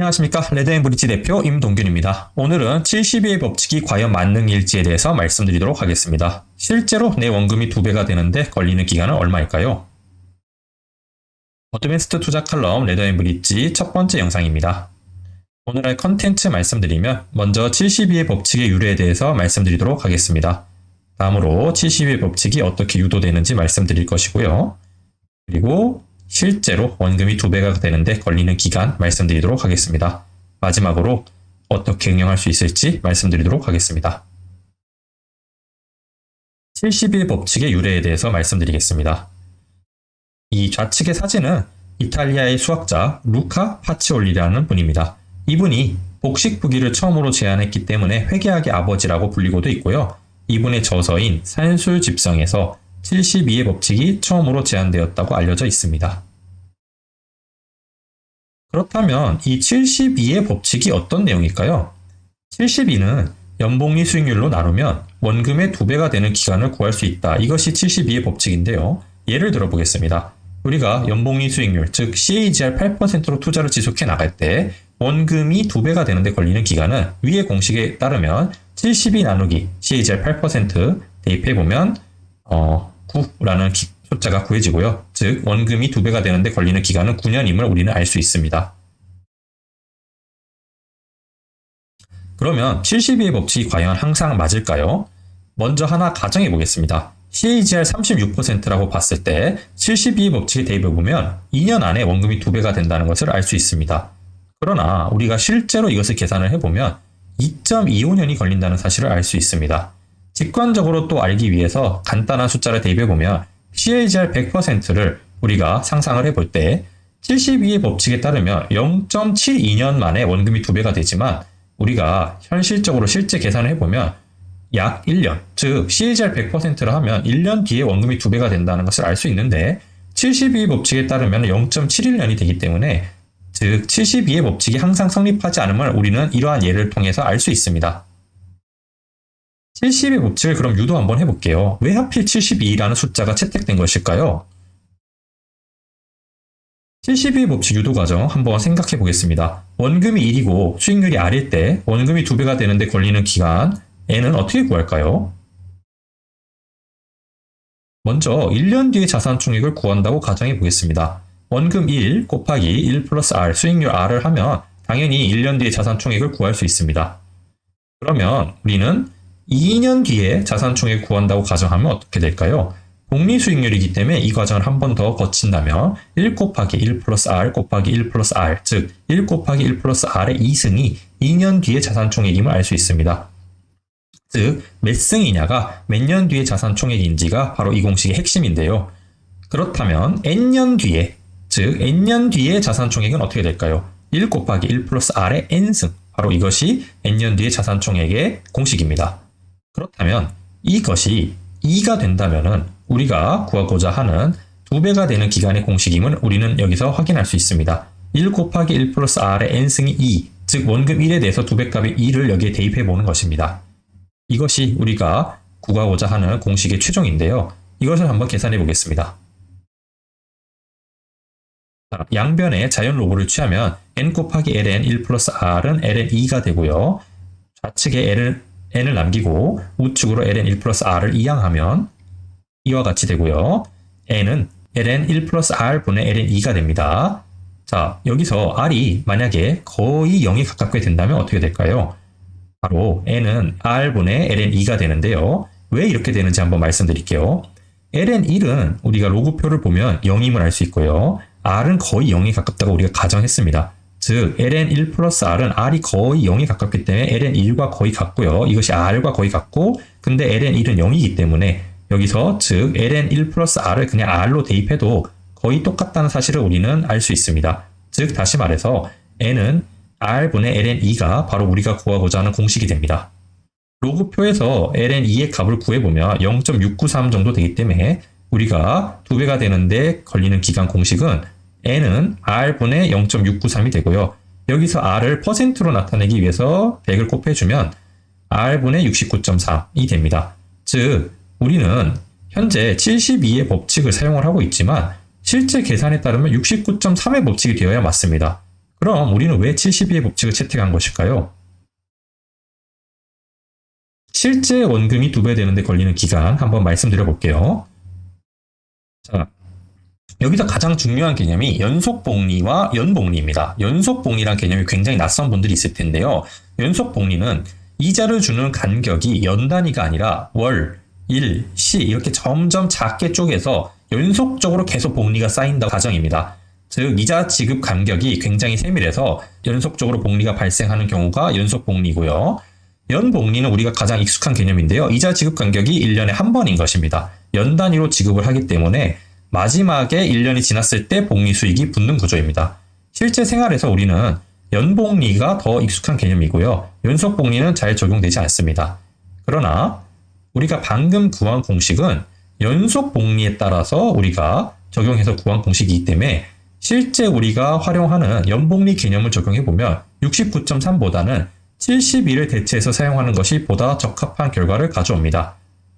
안녕하십니까. 레드앤브릿지 대표 임동균입니다. 오늘은 72의 법칙이 과연 만능일지에 대해서 말씀드리도록 하겠습니다. 실제로 내 원금이 2배가 되는데 걸리는 기간은 얼마일까요? 어드밴스드 투자 칼럼 레드앤브릿지 첫 번째 영상입니다. 오늘 할 컨텐츠 말씀드리면 먼저 72의 법칙의 유래에 대해서 말씀드리도록 하겠습니다. 다음으로 72의 법칙이 어떻게 유도되는지 말씀드릴 것이고요. 그리고 실제로 원금이 2배가 되는데 걸리는 기간 말씀드리도록 하겠습니다. 마지막으로 어떻게 응용할 수 있을지 말씀드리도록 하겠습니다. 72의 법칙의 유래에 대해서 말씀드리겠습니다. 이 좌측의 사진은 이탈리아의 수학자 루카 파치올리라는 분입니다. 이분이 복식부기를 처음으로 제안했기 때문에 회계학의 아버지라고 불리고도 있고요. 이분의 저서인 산술집성에서 72의 법칙이 처음으로 제안되었다고 알려져 있습니다. 그렇다면 이 72의 법칙이 어떤 내용일까요? 72는 연복리 수익률로 나누면 원금의 2배가 되는 기간을 구할 수 있다. 이것이 72의 법칙인데요. 예를 들어 보겠습니다. 우리가 연복리 수익률, 즉 CAGR 8%로 투자를 지속해 나갈 때 원금이 2배가 되는데 걸리는 기간은 위의 공식에 따르면 72 나누기 CAGR 8% 대입해보면 9라는 숫자가 구해지고요. 즉 원금이 2배가 되는데 걸리는 기간은 9년임을 우리는 알 수 있습니다. 그러면 72의 법칙이 과연 항상 맞을까요? 먼저 하나 가정해 보겠습니다. CAGR 36%라고 봤을 때 72의 법칙에 대입해보면 2년 안에 원금이 2배가 된다는 것을 알 수 있습니다. 그러나 우리가 실제로 이것을 계산을 해보면 2.25년이 걸린다는 사실을 알 수 있습니다. 직관적으로 또 알기 위해서 간단한 숫자를 대입해보면 CAGR 100%를 우리가 상상을 해볼 때 72의 법칙에 따르면 0.72년 만에 원금이 2배가 되지만 우리가 현실적으로 실제 계산을 해보면 약 1년, 즉 CAGR 100%를 하면 1년 뒤에 원금이 2배가 된다는 것을 알 수 있는데 72의 법칙에 따르면 0.71년이 되기 때문에 즉 72의 법칙이 항상 성립하지 않음을 우리는 이러한 예를 통해서 알 수 있습니다. 72의 법칙을 그럼 유도 한번 해볼게요. 왜 하필 72라는 숫자가 채택된 것일까요? 72의 법칙 유도 과정 한번 생각해 보겠습니다. 원금이 1이고 수익률이 R일 때 원금이 2배가 되는데 걸리는 기간 N은 어떻게 구할까요? 먼저 1년 뒤의 자산총액을 구한다고 가정해 보겠습니다. 원금 1 곱하기 1 플러스 R, 수익률 R을 하면 당연히 1년 뒤의 자산총액을 구할 수 있습니다. 그러면 우리는 2년 뒤에 자산총액 구한다고 가정하면 어떻게 될까요? 복리수익률이기 때문에 이 과정을 한 번 더 거친다면 1 곱하기 1 플러스 R 곱하기 1 플러스 R, 즉 1 곱하기 1 플러스 R의 2승이 2년 뒤의 자산총액임을 알 수 있습니다. 즉 몇 승이냐가 몇 년 뒤의 자산총액인지가 바로 이 공식의 핵심인데요. 그렇다면 N년 뒤에, 즉 N년 뒤의 자산총액은 어떻게 될까요? 1 곱하기 1 플러스 R의 N승, 바로 이것이 N년 뒤의 자산총액의 공식입니다. 그렇다면 이것이 2가 된다면 우리가 구하고자 하는 2배가 되는 기간의 공식임을 우리는 여기서 확인할 수 있습니다. 1 곱하기 1 플러스 R의 N승이 2, 즉 원금 1에 대해서 2배값의 2를 여기에 대입해 보는 것입니다. 이것이 우리가 구하고자 하는 공식의 최종인데요. 이것을 한번 계산해 보겠습니다. 양변에 자연 로그를 취하면 n 곱하기 ln 1 플러스 r은 ln 2가 되고요. 좌측에 n을 남기고 우측으로 ln 1 플러스 r을 이항하면 이와 같이 되고요. n은 ln 1 플러스 r분의 ln 2가 됩니다. 자, 여기서 r이 만약에 거의 0에 가깝게 된다면 어떻게 될까요? 바로 n은 r분의 ln 2가 되는데요. 왜 이렇게 되는지 한번 말씀드릴게요. ln 1은 우리가 로그표를 보면 0임을 알 수 있고요. r은 거의 0에 가깝다고 우리가 가정했습니다. 즉 ln 1 플러스 r은 r이 거의 0에 가깝기 때문에 ln 1과 거의 같고요. 이것이 r과 거의 같고 근데 ln 1은 0이기 때문에 여기서 즉 ln 1 플러스 r을 그냥 r로 대입해도 거의 똑같다는 사실을 우리는 알 수 있습니다. 즉 다시 말해서 n은 r분의 ln 2가 바로 우리가 구하고자 하는 공식이 됩니다. 로그표에서 ln 2의 값을 구해보면 0.693 정도 되기 때문에 우리가 2배가 되는데 걸리는 기간 공식은 n은 r분의 0.693이 되고요. 여기서 r을 퍼센트로 나타내기 위해서 100을 곱해주면 r분의 69.3이 됩니다. 즉 우리는 현재 72의 법칙을 사용을 하고 있지만 실제 계산에 따르면 69.3의 법칙이 되어야 맞습니다. 그럼 우리는 왜 72의 법칙을 채택한 것일까요? 실제 원금이 2배 되는데 걸리는 기간 한번 말씀드려 볼게요. 자, 여기서 가장 중요한 개념이 연속복리와 연복리입니다. 연속복리란 개념이 굉장히 낯선 분들이 있을 텐데요. 연속복리는 이자를 주는 간격이 연 단위가 아니라 월, 일, 시 이렇게 점점 작게 쪼개서 연속적으로 계속 복리가 쌓인다고 가정입니다. 즉 이자 지급 간격이 굉장히 세밀해서 연속적으로 복리가 발생하는 경우가 연속복리고요. 연복리는 우리가 가장 익숙한 개념인데요. 이자 지급 간격이 1년에 한 번인 것입니다. 연 단위로 지급을 하기 때문에 마지막에 1년이 지났을 때 복리 수익이 붙는 구조입니다. 실제 생활에서 우리는 연복리가 더 익숙한 개념이고요. 연속복리는 잘 적용되지 않습니다. 그러나 우리가 방금 구한 공식은 연속복리에 따라서 우리가 적용해서 구한 공식이기 때문에 실제 우리가 활용하는 연복리 개념을 적용해보면 69.3보다는 72를 대체해서 사용하는 것이 보다 적합한 결과를 가져옵니다.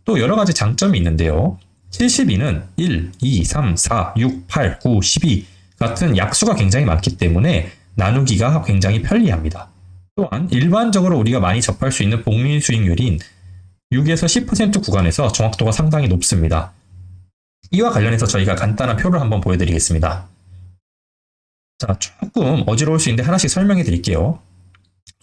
또 여러 가지 장점이 있는데요. 72는 1, 2, 3, 4, 6, 8, 9, 12 같은 약수가 굉장히 많기 때문에 나누기가 굉장히 편리합니다. 또한 일반적으로 우리가 많이 접할 수 있는 복리 수익률인 6에서 10% 구간에서 정확도가 상당히 높습니다. 이와 관련해서 저희가 간단한 표를 한번 보여드리겠습니다. 자, 조금 어지러울 수 있는데 하나씩 설명해 드릴게요.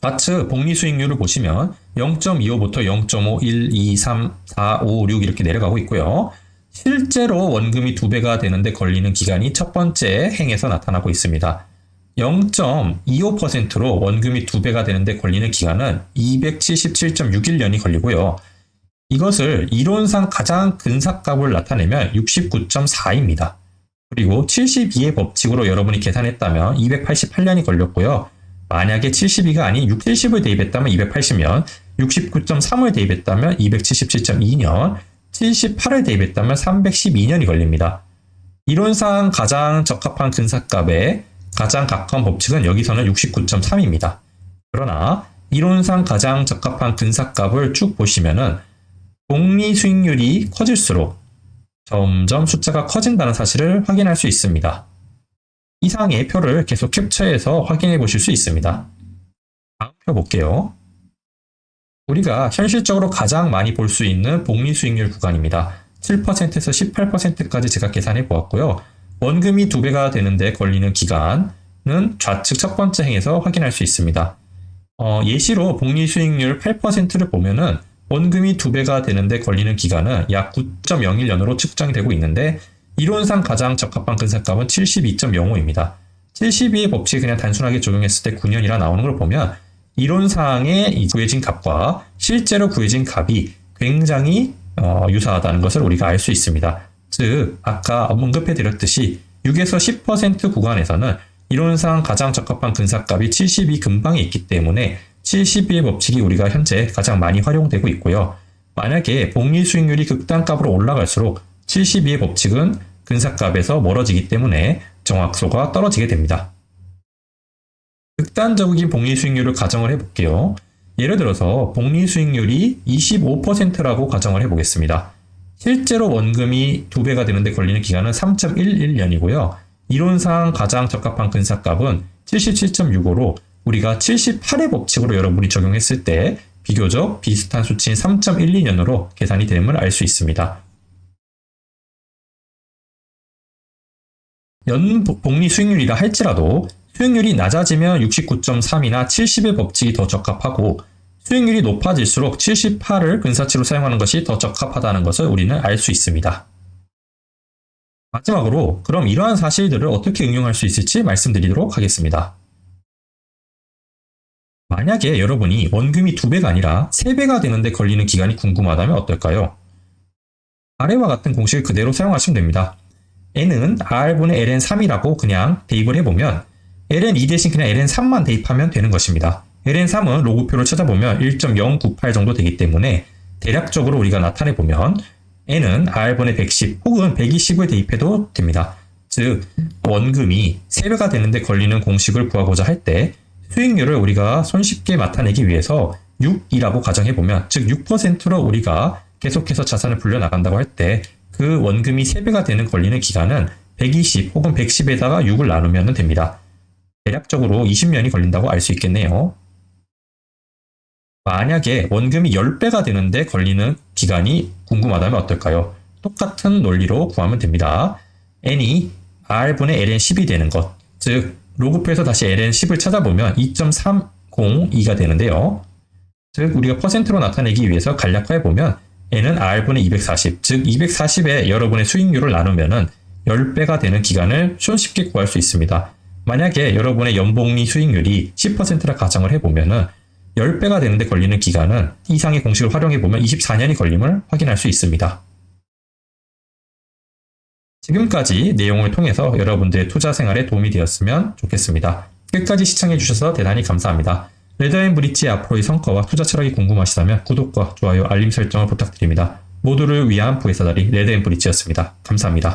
좌측 복리 수익률을 보시면 0.25부터 0.5, 1, 2, 3, 4, 5, 6 이렇게 내려가고 있고요. 실제로 원금이 2배가 되는데 걸리는 기간이 첫 번째 행에서 나타나고 있습니다. 0.25%로 원금이 2배가 되는데 걸리는 기간은 277.61년이 걸리고요. 이것을 이론상 가장 근사값을 나타내면 69.4입니다. 그리고 72의 법칙으로 여러분이 계산했다면 288년이 걸렸고요. 만약에 72가 아닌 70을 대입했다면 280년, 69.3을 대입했다면 277.2년, 78을 대입했다면 312년이 걸립니다. 이론상 가장 적합한 근사값에 가장 가까운 법칙은 여기서는 69.3입니다. 그러나 이론상 가장 적합한 근사값을 쭉 보시면은 복리 수익률이 커질수록 점점 숫자가 커진다는 사실을 확인할 수 있습니다. 이상의 표를 계속 캡처해서 확인해 보실 수 있습니다. 다음 표 볼게요. 우리가 현실적으로 가장 많이 볼 수 있는 복리 수익률 구간입니다. 7%에서 18%까지 제가 계산해 보았고요. 원금이 2배가 되는데 걸리는 기간은 좌측 첫 번째 행에서 확인할 수 있습니다. 예시로 복리 수익률 8%를 보면은 원금이 2배가 되는데 걸리는 기간은 약 9.01년으로 측정이 되고 있는데 이론상 가장 적합한 근사값은 72.05입니다. 72의 법칙이 그냥 단순하게 적용했을 때 9년이라 나오는 걸 보면 이론상의 구해진 값과 실제로 구해진 값이 굉장히 유사하다는 것을 우리가 알 수 있습니다. 즉 아까 언급해드렸듯이 6에서 10% 구간에서는 이론상 가장 적합한 근사값이 72 근방에 있기 때문에 72의 법칙이 우리가 현재 가장 많이 활용되고 있고요. 만약에 복리 수익률이 극단값으로 올라갈수록 72의 법칙은 근사값에서 멀어지기 때문에 정확도가 떨어지게 됩니다. 극단적인 복리 수익률을 가정을 해볼게요. 예를 들어서 복리 수익률이 25%라고 가정을 해보겠습니다. 실제로 원금이 2배가 되는데 걸리는 기간은 3.11년이고요. 이론상 가장 적합한 근사값은 77.65로 우리가 78의 법칙으로 여러분이 적용했을 때 비교적 비슷한 수치인 3.12년으로 계산이 됨을 알 수 있습니다. 연 복리 수익률이라 할지라도 수익률이 낮아지면 69.3이나 70의 법칙이 더 적합하고 수익률이 높아질수록 78을 근사치로 사용하는 것이 더 적합하다는 것을 우리는 알 수 있습니다. 마지막으로 그럼 이러한 사실들을 어떻게 응용할 수 있을지 말씀드리도록 하겠습니다. 만약에 여러분이 원금이 2배가 아니라 3배가 되는데 걸리는 기간이 궁금하다면 어떨까요? 아래와 같은 공식을 그대로 사용하시면 됩니다. n은 r분의 ln3이라고 그냥 대입을 해보면 ln2 대신 그냥 ln3만 대입하면 되는 것입니다. ln3은 로그표를 찾아보면 1.098 정도 되기 때문에 대략적으로 우리가 나타내보면 n은 r분의 110 혹은 120을 대입해도 됩니다. 즉 원금이 3배가 되는데 걸리는 공식을 구하고자 할 때 수익률을 우리가 손쉽게 나타내기 위해서 6이라고 가정해보면 즉 6%로 우리가 계속해서 자산을 불려나간다고 할 때 그 원금이 3배가 되는 걸리는 기간은 120 혹은 110에다가 6을 나누면 됩니다. 대략적으로 20년이 걸린다고 알 수 있겠네요. 만약에 원금이 10배가 되는데 걸리는 기간이 궁금하다면 어떨까요? 똑같은 논리로 구하면 됩니다. n이 r분의 ln 10이 되는 것, 즉 로그표에서 다시 ln 10을 찾아보면 2.302가 되는데요. 즉 우리가 퍼센트로 나타내기 위해서 간략화해보면 n은 r분의 240, 즉 240에 여러분의 수익률을 나누면 10배가 되는 기간을 손쉽게 구할 수 있습니다. 만약에 여러분의 연복리 수익률이 10%라 가정을 해보면 10배가 되는데 걸리는 기간은 이상의 공식을 활용해보면 24년이 걸림을 확인할 수 있습니다. 지금까지 내용을 통해서 여러분들의 투자 생활에 도움이 되었으면 좋겠습니다. 끝까지 시청해주셔서 대단히 감사합니다. 레드앤브릿지의 앞으로의 성과와 투자 철학이 궁금하시다면 구독과 좋아요, 알림 설정을 부탁드립니다. 모두를 위한 부회사다리 레드앤브릿지였습니다. 감사합니다.